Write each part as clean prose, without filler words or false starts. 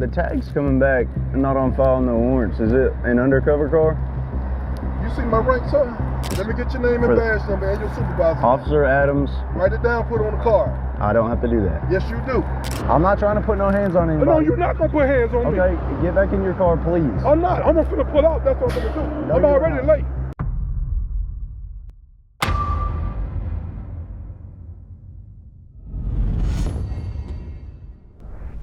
the tag's coming back, not on file, no warrants. Is it an undercover car? You see my rank, sir? Let me get your name and badge number and your supervisor. Officer Adams. Write it down, put it on the card. I don't have to do that. Yes, you do. I'm not trying to put no hands on anybody. No, you're not going to put hands on me. Okay, get back in your car, please. I'm not. I'm just going to pull out. That's what I'm going to do. No, I'm already late.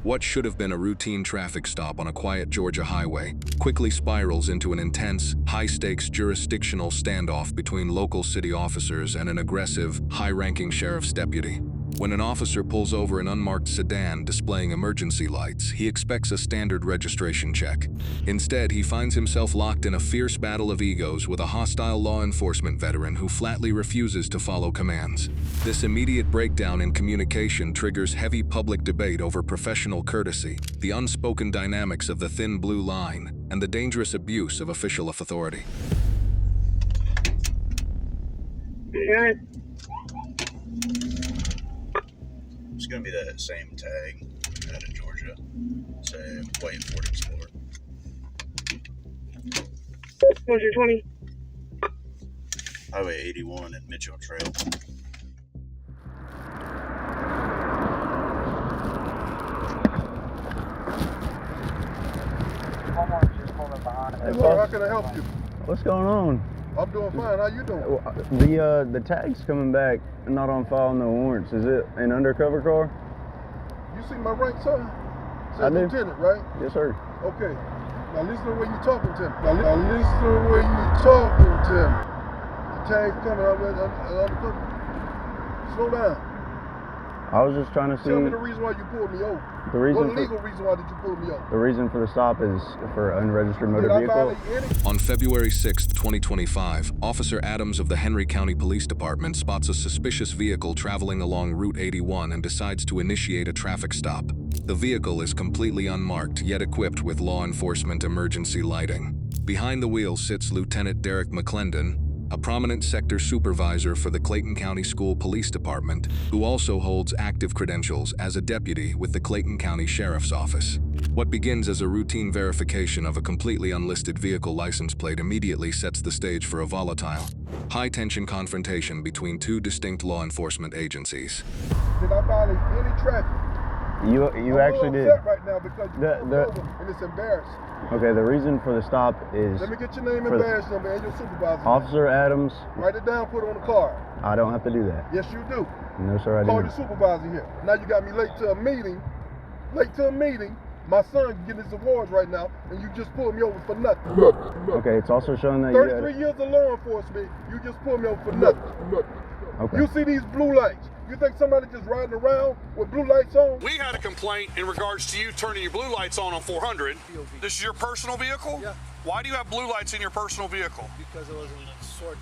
What should have been a routine traffic stop on a quiet Georgia highway quickly spirals into an intense, high-stakes jurisdictional standoff between local city officers and an aggressive, high-ranking sheriff's deputy. When an officer pulls over an unmarked sedan displaying emergency lights, he expects a standard registration check. Instead, he finds himself locked in a fierce battle of egos with a hostile law enforcement veteran who flatly refuses to follow commands. This immediate breakdown in communication triggers heavy public debate over professional courtesy, the unspoken dynamics of the thin blue line, and the dangerous abuse of official authority. Yeah. It's going to be that same tag out of Georgia. It's a white Ford Explorer. 120. Highway 81 and Mitchell Trail. Hey, sir, how can I help you? What's going on? I'm doing fine. How you doing? The tag's coming back, not on file, no warrants. Is it an undercover car? You see my rank, sir? I do. Lieutenant, right? Yes, sir. Okay. Now listen to where you're talking to me. Now listen to where you're talking to me. The tag's coming out undercover. Slow down. I was just trying to see. Tell me the reason why you pulled me over. The reason what legal reason why did you pull me over? The reason for the stop is for unregistered motor Did I vehicle. violate any? On February 6, 2025, Officer Adams of the Henry County Police Department spots a suspicious vehicle traveling along Route 81 and decides to initiate a traffic stop. The vehicle is completely unmarked, yet equipped with law enforcement emergency lighting. Behind the wheel sits Lieutenant Derek McClendon, a prominent sector supervisor for the Clayton County School Police Department, who also holds active credentials as a deputy with the Clayton County Sheriff's Office. What begins as a routine verification of a completely unlisted vehicle license plate immediately sets the stage for a volatile, high-tension confrontation between two distinct law enforcement agencies. Did I violate any traffic? You actually did. I'm upset right now because you pulled me over and it's embarrassing. Okay, the reason for the stop is. Let me get your name and badge number and your supervisor. Officer Adams. Write it down, put it on the card. I don't have to do that. Yes, you do. No, sir, I Call didn't. your supervisor here. Now you got me late to a meeting. My son getting his awards right now, and you just pulled me over for nothing. Okay, it's also showing that 33 years of law enforcement, you just pulled me over for nothing. Okay. You see these blue lights. You think somebody just riding around with blue lights on? We had a complaint in regards to you turning your blue lights on 400. This is your personal vehicle? Yeah. Why do you have blue lights in your personal vehicle? Because it was a SWAT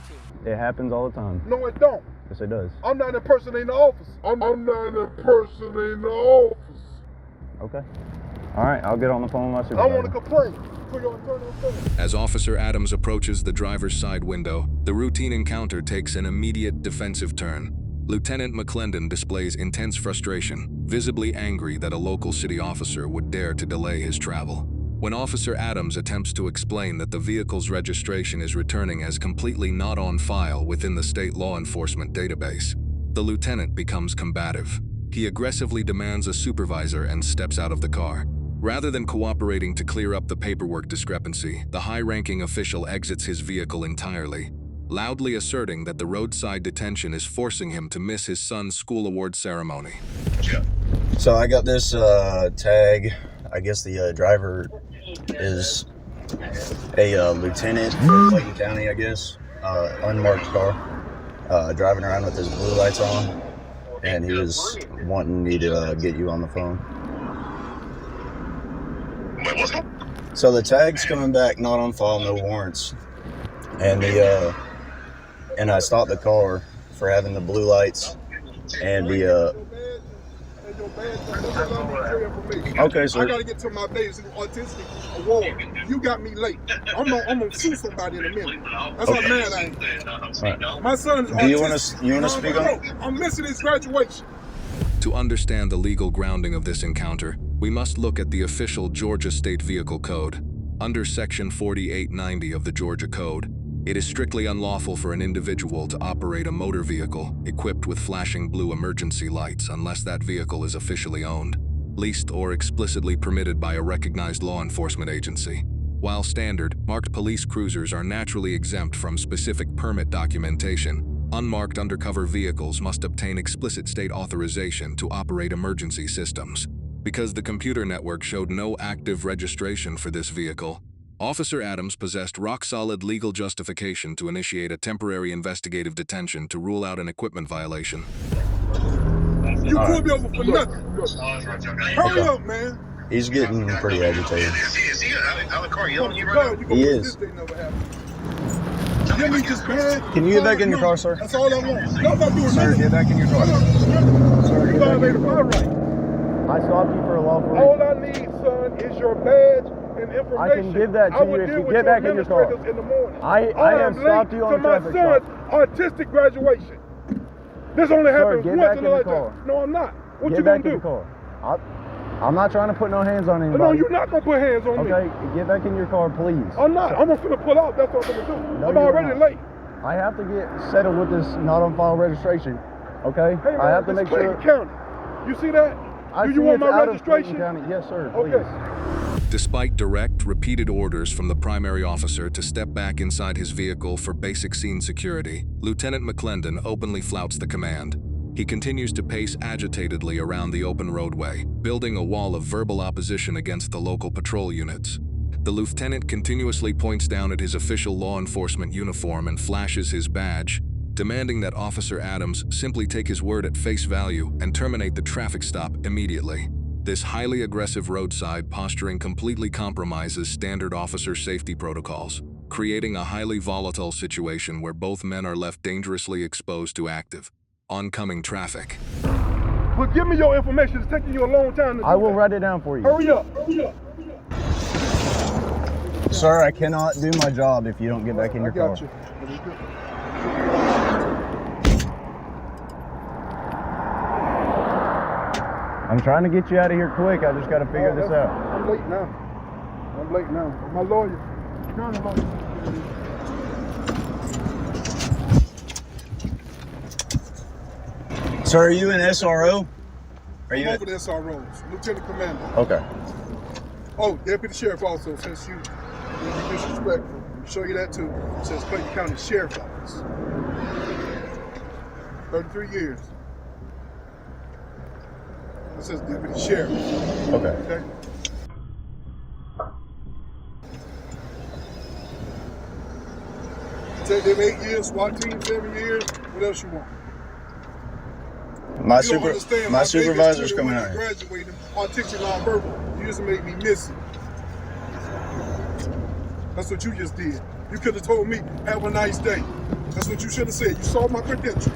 team. It happens all the time. No, it don't. Yes, it does. I'm not impersonating the office. I'm not impersonating the office. Okay. All right, I'll get on the phone with my I supervisor. want to complain. Put your internal phone. As Officer Adams approaches the driver's side window, the routine encounter takes an immediate defensive turn. Lieutenant McClendon displays intense frustration, visibly angry that a local city officer would dare to delay his travel. When Officer Adams attempts to explain that the vehicle's registration is returning as completely not on file within the state law enforcement database, the lieutenant becomes combative. He aggressively demands a supervisor and steps out of the car. Rather than cooperating to clear up the paperwork discrepancy, the high-ranking official exits his vehicle entirely, loudly asserting that the roadside detention is forcing him to miss his son's school award ceremony. So I got this tag. I guess the driver is a lieutenant for Clayton County, I guess. Unmarked car. Driving around with his blue lights on. And he was wanting me to get you on the phone. So the tag's coming back, not on file, no warrants. And I stopped the car for having the blue lights and the Okay, sir. I gotta get to my baby's autistic award. You got me late. I'm gonna sue somebody in a minute. That's how mad I am. Right. My son is autistic. Do you want to speak on it? I'm missing his graduation. To understand the legal grounding of this encounter, we must look at the official Georgia State Vehicle Code. Under Section 4890 of the Georgia Code, it is strictly unlawful for an individual to operate a motor vehicle equipped with flashing blue emergency lights unless that vehicle is officially owned, leased, or explicitly permitted by a recognized law enforcement agency. While standard, marked police cruisers are naturally exempt from specific permit documentation, unmarked undercover vehicles must obtain explicit state authorization to operate emergency systems. Because the computer network showed no active registration for this vehicle, Officer Adams possessed rock-solid legal justification to initiate a temporary investigative detention to rule out an equipment violation. You pulled me over for nothing. Hurry up, man. He's getting pretty agitated. Is he out of the car yelling at you right now? He is. Give me this bag. Can you get back in your car, sir? That's all I want. No, I'm not doing Sir, nothing. get back in your car. Sir, You get back in violated your my car. right. I stopped you for a lawful reason. All I need, son, is your badge and information. I can give that to I you will if deal you with get your back in your car. administrators in the morning. I have am stopped late you on to a my traffic son's stop. artistic graduation. This only happens get once back in in a the car. lifetime. No, I'm not. What Get you back gonna in do? the car. I'm not trying to put no hands on anybody. No, you're not gonna put hands on me. Okay, get back in your car, please. I'm not. I'm gonna pull out. That's what I'm gonna do. No, I'm you're already not. late. I have to get settled with this not on file registration. Okay? Hey, man, I have to this make sure. Clayton County. You see that? I Do see you want it's my out of registration? Clayton County. Yes, sir. Please. Okay. Despite direct, repeated orders from the primary officer to step back inside his vehicle for basic scene security, Lieutenant McClendon openly flouts the command. He continues to pace agitatedly around the open roadway, building a wall of verbal opposition against the local patrol units. The lieutenant continuously points down at his official law enforcement uniform and flashes his badge, demanding that Officer Adams simply take his word at face value and terminate the traffic stop immediately. This highly aggressive roadside posturing completely compromises standard officer safety protocols, creating a highly volatile situation where both men are left dangerously exposed to active, oncoming traffic. Well, give me your information. It's taking you a long time to do I will that. write it down for you. Hurry up. Hurry up. Sir, I cannot do my job if you don't get back in your I got car. you. I'm trying to get you out of here quick. I just got to figure this out. I'm late now. My lawyer. County lawyer. Sir, are you an SRO? Are you? I'm over the SROs, Lieutenant Commander. Okay. Oh, Deputy Sheriff also, since you're disrespectful. Let me show you that too. It says Clayton County Sheriff's Office. 33 years. It says Deputy Sheriff. Okay. Okay? Take them 8 years, SWAT team 7 years. What else you want? My You don't understand my my supervisor's biggest coming student out here. graduating artistic non-verbal. You just made me miss it. That's what you just did. You could have told me, have a nice day. That's what you should have said. You saw my credentials.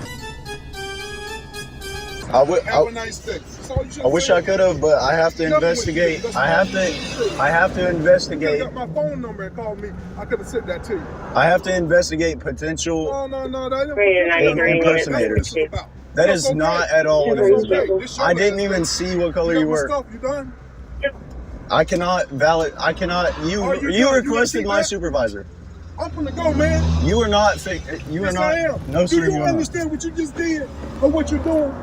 Have a nice day. That's all you should have I wish said. I could have, but I have to Nothing investigate. with you. I have to You could investigate. have got my phone number and called me. I could have sent that to you. I have to investigate potential. No. That Impersonators. That's what this is about. That That's is not at all what it That's is okay. about. This your I didn't last even day. see what color You you got my were. stuff? You done? I cannot valid. I cannot. You Are you you done? You requested see my that? supervisor. I'm gonna go, man. You are not. You are Yes, not. I am. No, Do sir. you You are not. understand what you just did or what you're doing?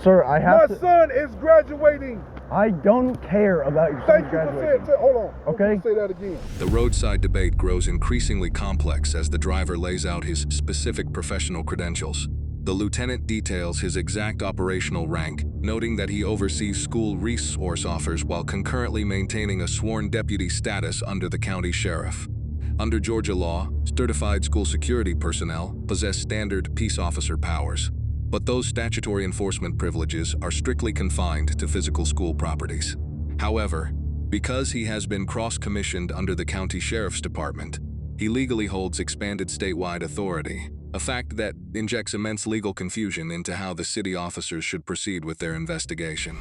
Sir, I My have to. son is graduating. I don't care about your Thank son's you for graduation. saying. Hold on. Okay. Say that again. The roadside debate grows increasingly complex as the driver lays out his specific professional credentials. The lieutenant details his exact operational rank, noting that he oversees school resource offers while concurrently maintaining a sworn deputy status under the county sheriff. Under Georgia law, certified school security personnel possess standard peace officer powers, but those statutory enforcement privileges are strictly confined to physical school properties. However, because he has been cross-commissioned under the county sheriff's department, he legally holds expanded statewide authority, a fact that injects immense legal confusion into how the city officers should proceed with their investigation.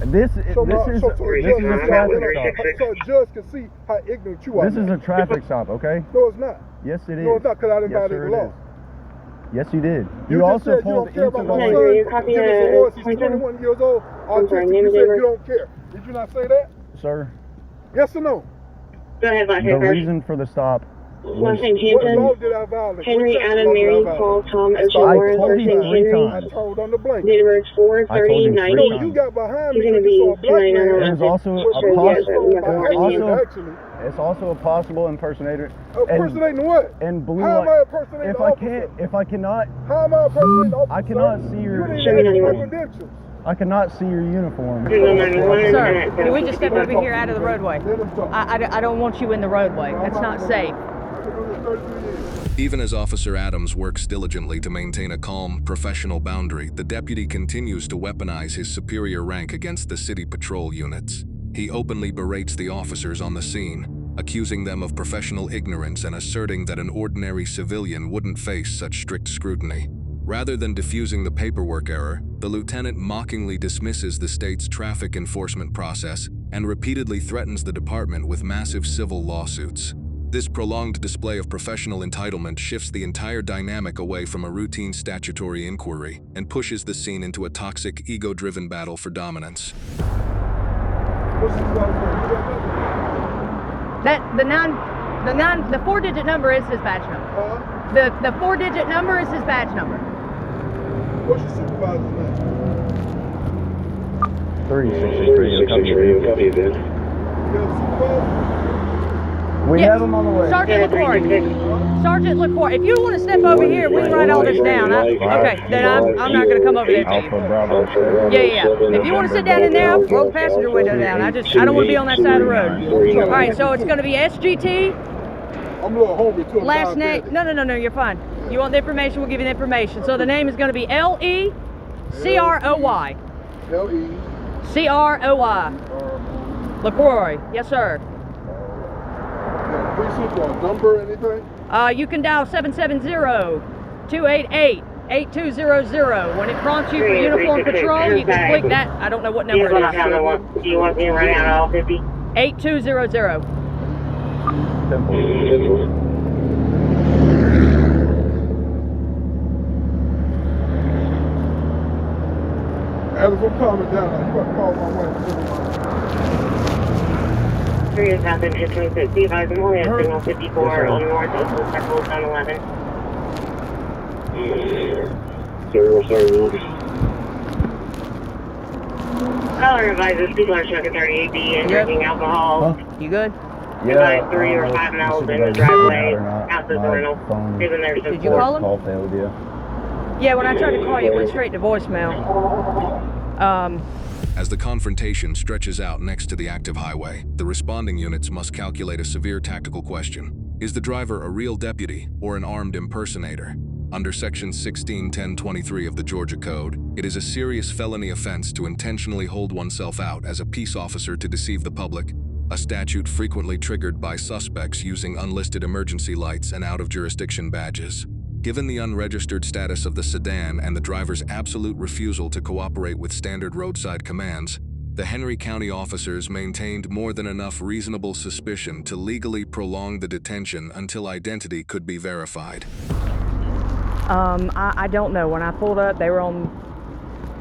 This is a traffic stop. So a judge can see how ignorant you are. This is a traffic stop, okay? No, it's not. Yes, it is. No, it's not, because I didn't Yes, violate sir, the it law. is. Yes, you did. You You just also said you pulled don't care into about the my lane. son. You copy Give us a a voice. He's pointer? 21 years old. I'm sorry, Autistic. name You and said labor? you don't care. Did you not say that? Sir, Yes or no? Go ahead, last the name first. reason for the stop Last was... name What law Hampton. did I violate? Henry, What section Adam, law did I Mary, violate? Paul, Tom, Ocean, I Warren, told first you name 3 Henry. times. I told on the blanket. Date of birth I told you 4/30/90. 3 No, times. you got behind He's me gonna because you saw a be black 29 man. on There's also with a blue yes, on by accident, also- actually. It's also a possible impersonator. Impersonating what? And blue How am light. I impersonating If the I officer? can't, if I cannot, How am I impersonating the officer? I cannot see You your didn't Show me even ask my 91. credentials. I cannot see your uniform. Google 911. Sir, can we just step over here out of the roadway? I don't want you in the roadway. That's not safe. I've been doing this 33 years. Even as Officer Adams works diligently to maintain a calm, professional boundary, the deputy continues to weaponize his superior rank against the city patrol units. He openly berates the officers on the scene, accusing them of professional ignorance and asserting that an ordinary civilian wouldn't face such strict scrutiny. Rather than diffusing the paperwork error, the lieutenant mockingly dismisses the state's traffic enforcement process and repeatedly threatens the department with massive civil lawsuits. This prolonged display of professional entitlement shifts the entire dynamic away from a routine statutory inquiry and pushes the scene into a toxic, ego-driven battle for dominance. What's this about? The 4-digit number is his badge number. Huh? The 4-digit number is his badge number. What's your supervisor's name? 363. Copy that. You got a supervisor? We Yes. have him on the way. Sergeant LaCour. Sergeant LaCour. If you want to step over here, we can write all this down. Okay, then I'm not going to come over there. Alpha Bravo. Yeah. If you want to sit down in there, roll the passenger window down. I don't want to be on that side of the road. All right, so it's going to be SGT. I'm a little hungry too. I'm Last name. diabetic. No, you're fine. You want the information, we'll give you the information. So the name is going to be L-E-C-R-O-Y. L-E. C-R-O-Y. LaCroix. Yes, sir. Precinct or number, anything? You can dial 770-288-8200. When it prompts you for uniform patrol, you can click that. I don't know what number it is. Do you want me to run out all 50? 8200. As I'm calming down, you got to call my wife. 3 is happened, it's 26. Be advised, I'm only at signal 54 on North Oakville Circle, down 11. Sorry. Caller advises people are trucking 38B and drinking alcohol. You good? Advise 3 or 5 males in the driveway, out the rental. They've been there since Did you call him? Call failed, yeah. Yeah, when I tried to call you, it went straight to voicemail. As the confrontation stretches out next to the active highway, the responding units must calculate a severe tactical question. Is the driver a real deputy or an armed impersonator? Under Section 16-1023 of the Georgia Code, it is a serious felony offense to intentionally hold oneself out as a peace officer to deceive the public, a statute frequently triggered by suspects using unlisted emergency lights and out-of-jurisdiction badges. Given the unregistered status of the sedan and the driver's absolute refusal to cooperate with standard roadside commands, the Henry County officers maintained more than enough reasonable suspicion to legally prolong the detention until identity could be verified. I don't know. When I pulled up, they were on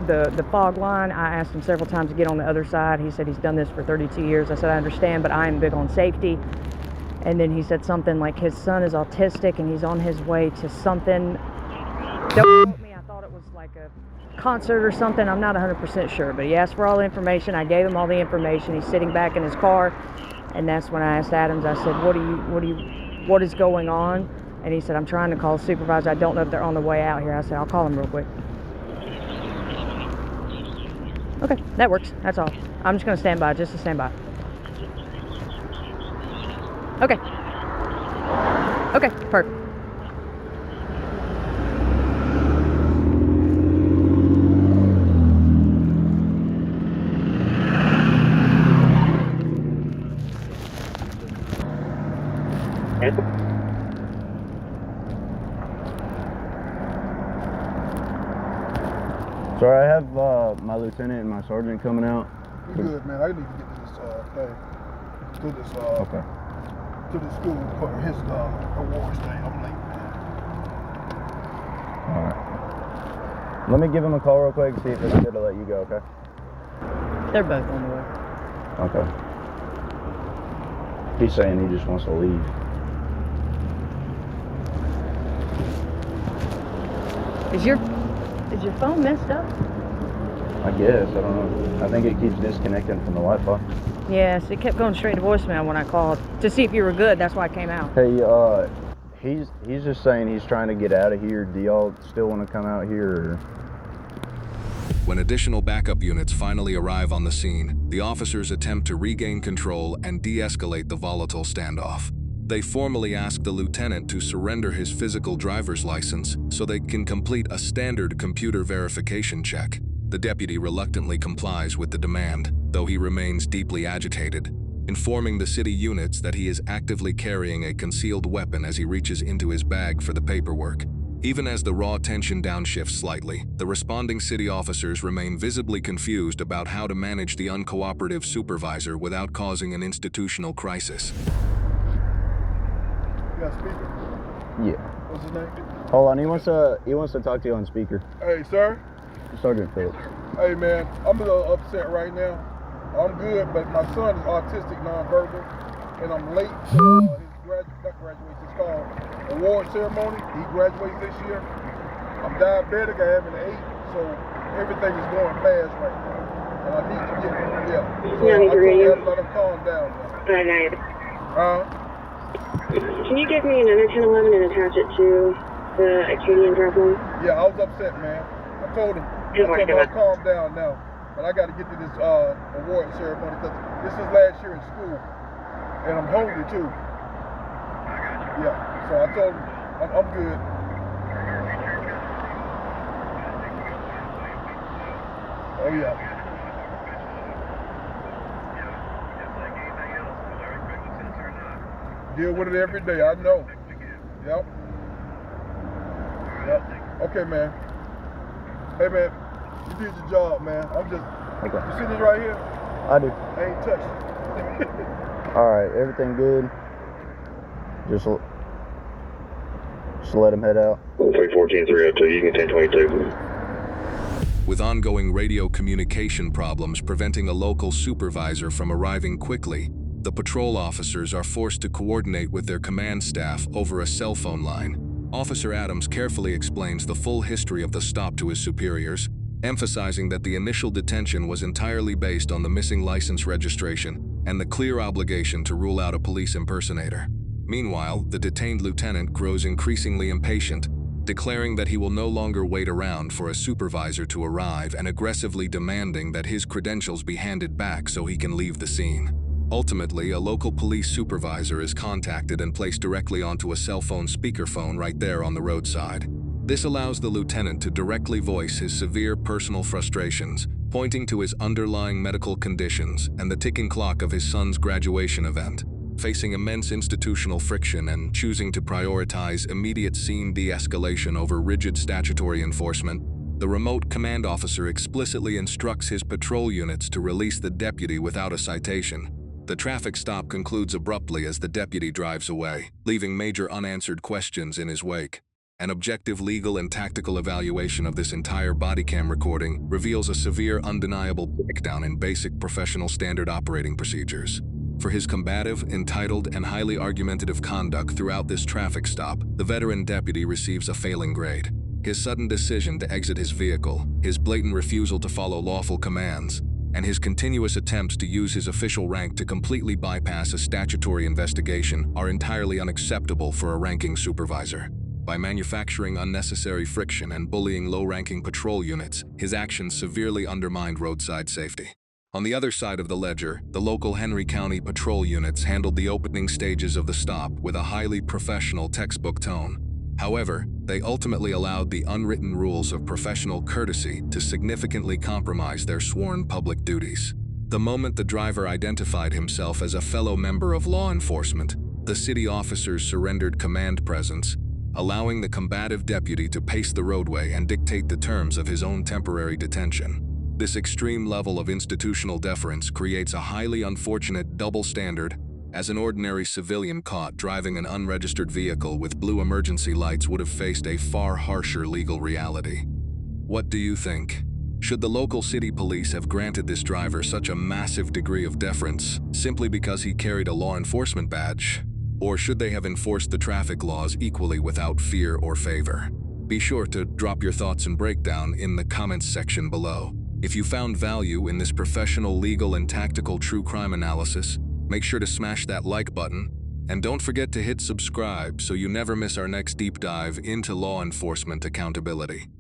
the fog line. I asked him several times to get on the other side. He said he's done this for 32 years. I said, I understand, but I am big on safety. And then he said something like his son is autistic and he's on his way to something. Don't quote me, I thought it was like a concert or something. I'm not 100% sure, but he asked for all the information. I gave him all the information. He's sitting back in his car, and that's when I asked Adams. I said, what is going on? And he said, I'm trying to call the supervisor. I don't know if they're on the way out here. I said, I'll call him real quick. Okay, that works. That's all. I'm just going to stand by, just to stand by. Okay. Okay, perfect. Sorry, I have my lieutenant and my sergeant coming out. You good, man. I need to get to this thing. To this Okay. To the school for his awards thing. I'm late, man. Alright. Let me give him a call real quick and see if it's good to let you go, okay? They're both on the way. Okay. He's saying he just wants to leave. Is your phone messed up? I guess, I don't know. I think it keeps disconnecting from the Wi-Fi. Yes, it kept going straight to voicemail when I called to see if you were good. That's why I came out. Hey, he's just saying he's trying to get out of here. Do y'all still want to come out here? Or? When additional backup units finally arrive on the scene, the officers attempt to regain control and de-escalate the volatile standoff. They formally ask the lieutenant to surrender his physical driver's license so they can complete a standard computer verification check. The deputy reluctantly complies with the demand, though he remains deeply agitated, informing the city units that he is actively carrying a concealed weapon as he reaches into his bag for the paperwork. Even as the raw tension downshifts slightly, the responding city officers remain visibly confused about how to manage the uncooperative supervisor without causing an institutional crisis. You got a speaker? Yeah. What's his name? Hold on, he wants to talk to you on speaker. Hey, sir. Sergeant Phillips. Hey, man, I'm a little upset right now. I'm good, but my son is autistic nonverbal, and I'm late to his award ceremony. He graduates this year. I'm diabetic, I have an 8, so everything is going fast right now. And I need to get, So I told him let him calm down. Can you give me another 1011 and attach it to the Acadian drop line? Yeah, I was upset, man. I told him calm down now. But I got to get to this award ceremony because this is last year in school. And I'm hungry too. Yeah, so I told him I'm good. Oh yeah. Deal with it every day, I know. Yep. Okay, man. Hey, man, you did your job, man. I'm just, Okay. You see this right here? I do. I ain't touched it. All right, everything good? Just let him head out. 314-302, you can 1022. With ongoing radio communication problems preventing a local supervisor from arriving quickly, the patrol officers are forced to coordinate with their command staff over a cell phone line. Officer Adams carefully explains the full history of the stop to his superiors, emphasizing that the initial detention was entirely based on the missing license registration and the clear obligation to rule out a police impersonator. Meanwhile, the detained lieutenant grows increasingly impatient, declaring that he will no longer wait around for a supervisor to arrive and aggressively demanding that his credentials be handed back so he can leave the scene. Ultimately, a local police supervisor is contacted and placed directly onto a cell phone speakerphone right there on the roadside. This allows the lieutenant to directly voice his severe personal frustrations, pointing to his underlying medical conditions and the ticking clock of his son's graduation event. Facing immense institutional friction and choosing to prioritize immediate scene de-escalation over rigid statutory enforcement, the remote command officer explicitly instructs his patrol units to release the deputy without a citation. The traffic stop concludes abruptly as the deputy drives away, leaving major unanswered questions in his wake. An objective legal and tactical evaluation of this entire body cam recording reveals a severe, undeniable breakdown in basic professional standard operating procedures. For his combative, entitled, and highly argumentative conduct throughout this traffic stop, the veteran deputy receives a failing grade. His sudden decision to exit his vehicle, his blatant refusal to follow lawful commands, and his continuous attempts to use his official rank to completely bypass a statutory investigation are entirely unacceptable for a ranking supervisor. By manufacturing unnecessary friction and bullying low-ranking patrol units, his actions severely undermined roadside safety. On the other side of the ledger, the local Henry County patrol units handled the opening stages of the stop with a highly professional textbook tone. However, they ultimately allowed the unwritten rules of professional courtesy to significantly compromise their sworn public duties. The moment the driver identified himself as a fellow member of law enforcement, the city officers surrendered command presence, allowing the combative deputy to pace the roadway and dictate the terms of his own temporary detention. This extreme level of institutional deference creates a highly unfortunate double standard, as an ordinary civilian caught driving an unregistered vehicle with blue emergency lights would have faced a far harsher legal reality. What do you think? Should the local city police have granted this driver such a massive degree of deference simply because he carried a law enforcement badge? Or should they have enforced the traffic laws equally without fear or favor? Be sure to drop your thoughts and breakdown in the comments section below. If you found value in this professional, legal, and tactical true crime analysis, make sure to smash that like button, and don't forget to hit subscribe so you never miss our next deep dive into law enforcement accountability.